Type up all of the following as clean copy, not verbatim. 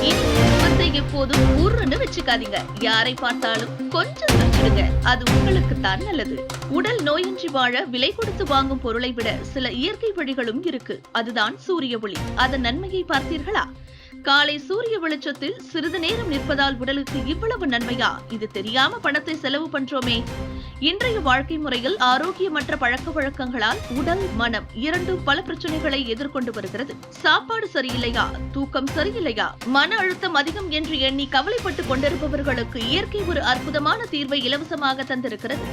இனிய முகத்தை எப்போதும் உருன்னு வச்சுக்காதீங்க. யாரை பார்த்தாலும் கொஞ்சம் சிரிச்சிடுங்க. அது உங்களுக்கு தான் நல்லது. உடல் நோயின்றி வாழ விலை கொடுத்து வாங்கும் பொருளை விட சில இயற்கை வழிகளும் இருக்கு. அதுதான் சூரிய ஒளி. அதன் நன்மையை பார்த்தீர்களா? காலை சூரிய வெளிச்சத்தில் சிறிது நேரம் நிற்பதால் உடலுக்கு இவ்வளவு நன்மையா? இது தெரியாம பணத்தை செலவு பண்றோமே. இன்றைய வாழ்க்கை முறையில் ஆரோக்கியமற்ற பழக்க வழக்கங்களால் உடல் மனம் இரண்டும் பல பிரச்சனைகளை எதிர்கொண்டு வருகிறது. சாப்பாடு சரியில்லையா, தூக்கம் சரியில்லையா, மன அழுத்தம் அதிகம் என்று எண்ணி கவலைப்பட்டு கொண்டிருப்பவர்களுக்கு இயற்கை ஒரு அற்புதமான தீர்வை இலவசமாக தந்திருக்கிறது.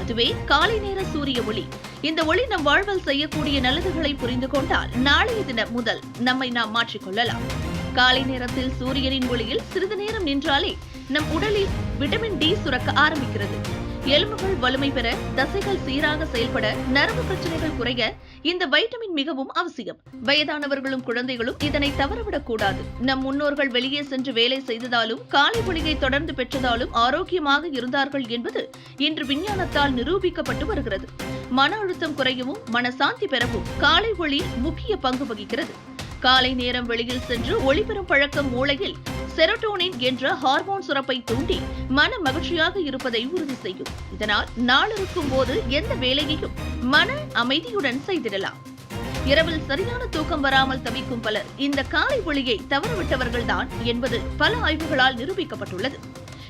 அதுவே காலை நேர சூரிய ஒளி. இந்த ஒளி நம் வாழ்வில் செய்யக்கூடிய நல்லதுகளை புரிந்து கொண்டால் நாளைய தினம் முதல் நம்மை நாம் மாற்றிக்கொள்ளலாம். காலை நேரத்தில் சூரியனின் ஒளியில் சிறிது நேரம் நின்றாலே நம் உடலில் விட்டமின் டி சுரக்க ஆரம்பிக்கிறது. எலும்புகள் வலிமை பெற, தசைகள் சீராக செயல்பட, நரம்பு பிரச்சனைகள் குறைய இந்த வைட்டமின் மிகவும் அவசியம். வயதானவர்களும் குழந்தைகளும் இதனை தவறவிடக் கூடாது. நம் முன்னோர்கள் வெளியே சென்று வேலை செய்ததாலும் காலை ஒளியை தொடர்ந்து பெற்றதாலும் ஆரோக்கியமாக இருந்தார்கள் என்பது இன்று விஞ்ஞானத்தால் நிரூபிக்கப்பட்டு வருகிறது. மன அழுத்தம் குறையவும் மனசாந்தி பெறவும் காலை ஒளி முக்கிய பங்கு வகிக்கிறது. காலை நேரம் வெளியில் சென்று ஒளிபெறும் பழக்கம் மூளையில் செரோட்டோனின் என்ற ஹார்மோன் சுரப்பை தூண்டி மன மகிழ்ச்சியாக இருப்பதை உறுதி செய்யும். இதனால் நாளிருக்கும் போது எந்த வேலையையும் மன அமைதியுடன் செய்திடலாம். இரவில் சரியான தூக்கம் வராமல் தவிக்கும் பலர் இந்த காலை ஒளியை தவறவிட்டவர்கள்தான் என்பது பல ஆய்வுகளால் நிரூபிக்கப்பட்டுள்ளது.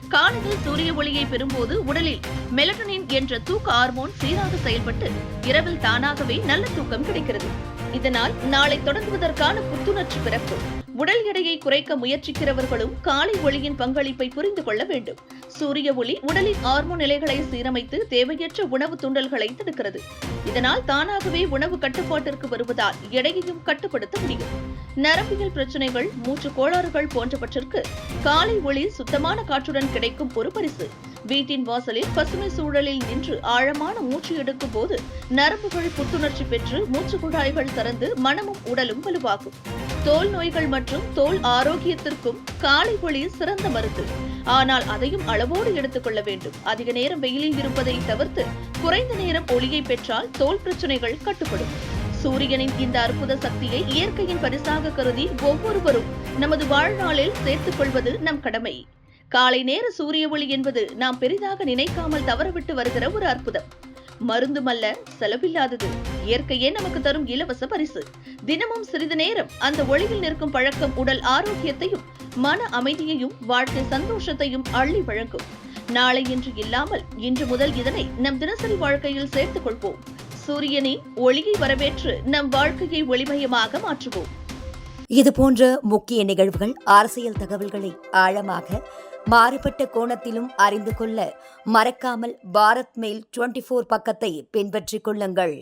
காலையில் சூரிய ஒளியை பெறும்போது உடலில் மெலட்டோனின் என்ற தூக்க ஹார்மோன் சீராக செயல்பட்டு இரவில் தானாகவே நல்ல தூக்கம் கிடைக்கிறது. இதனால் நாளை தொடங்குவதற்கான புத்துணர்ச்சி பிறக்கும். உடல் எடையை குறைக்க முயற்சிக்கிறவர்களும் காலை ஒளியின் பங்களிப்பை புரிந்து கொள்ள வேண்டும். சூரிய ஒளி உடலின் ஹார்மோன் நிலைகளை சீரமைத்து தேவையற்ற உணவு துண்டல்களை தடுக்கிறது. இதனால் தானாகவே உணவு கட்டுப்பாட்டிற்கு வருவதால் எடையையும் கட்டுப்படுத்த முடியும். நரம்பியல் பிரச்சனைகள், மூச்சு கோளாறுகள் போன்றவற்றிற்கு காலை ஒளி சுத்தமான காற்றுடன் கிடைக்கும் ஒரு பரிசு. வீட்டின் வாசலில் பசுமை சூழலில் நின்று ஆழமான மூச்சு எடுக்கும் போது நரம்புகள் புத்துணர்ச்சி பெற்று மூச்சு குழாய்கள் திறந்து மனமும் உடலும் வலுவாகும். தோல் நோய்கள் மற்றும் தோல் ஆரோக்கியத்திற்கும் காலை ஒளி சிறந்த மருந்து. ஆனால் அதையும் அளவோடு எடுத்துக் கொள்ள வேண்டும். அதிக நேரம் வெயிலில் இருப்பதை தவிர்த்து குறைந்த நேரம் ஒளியை பெற்றால் தோல் பிரச்சனைகள் கட்டுப்படும். சூரியனின் இந்த அற்புத சக்தியை இயற்கையின் பரிசாக கருதி ஒவ்வொருவரும் நமது வாழ்நாளில் சேர்த்துக் கொள்வது நம் கடமை. காலை நேர சூரிய ஒளி என்பது நாம் பெரிதாக நினைக்காமல் தவறவிட்டு வருகிற ஒரு அற்புதம். மருந்துமல்ல, செலவில்லாதது. இயற்கையே நமக்கு தரும் இலவச பரிசு. தினமும் சிறிது நேரம் அந்த ஒளியில் நிற்கும் பழக்கம் உடல் ஆரோக்கியத்தையும் மன அமைதியையும் வாழ்க்கை சந்தோஷத்தையும் அள்ளி வழங்கும். நாளை என்று இல்லாமல் இன்று முதல் இதனை நம் தினசரி வாழ்க்கையில் சேர்த்துக் கொள்வோம். சூரியனின் ஒளியை வரவேற்று நம் வாழ்க்கையை ஒளிமயமாக மாற்றுவோம். இதுபோன்ற முக்கிய நிகழ்வுகள், அரசியல் தகவல்களை ஆழமாக மாறுபட்ட கோணத்திலும் அறிந்து கொள்ள மறக்காமல் பாரத் மெயில் 24 பக்கத்தை பின்பற்றிக் கொள்ளுங்கள்.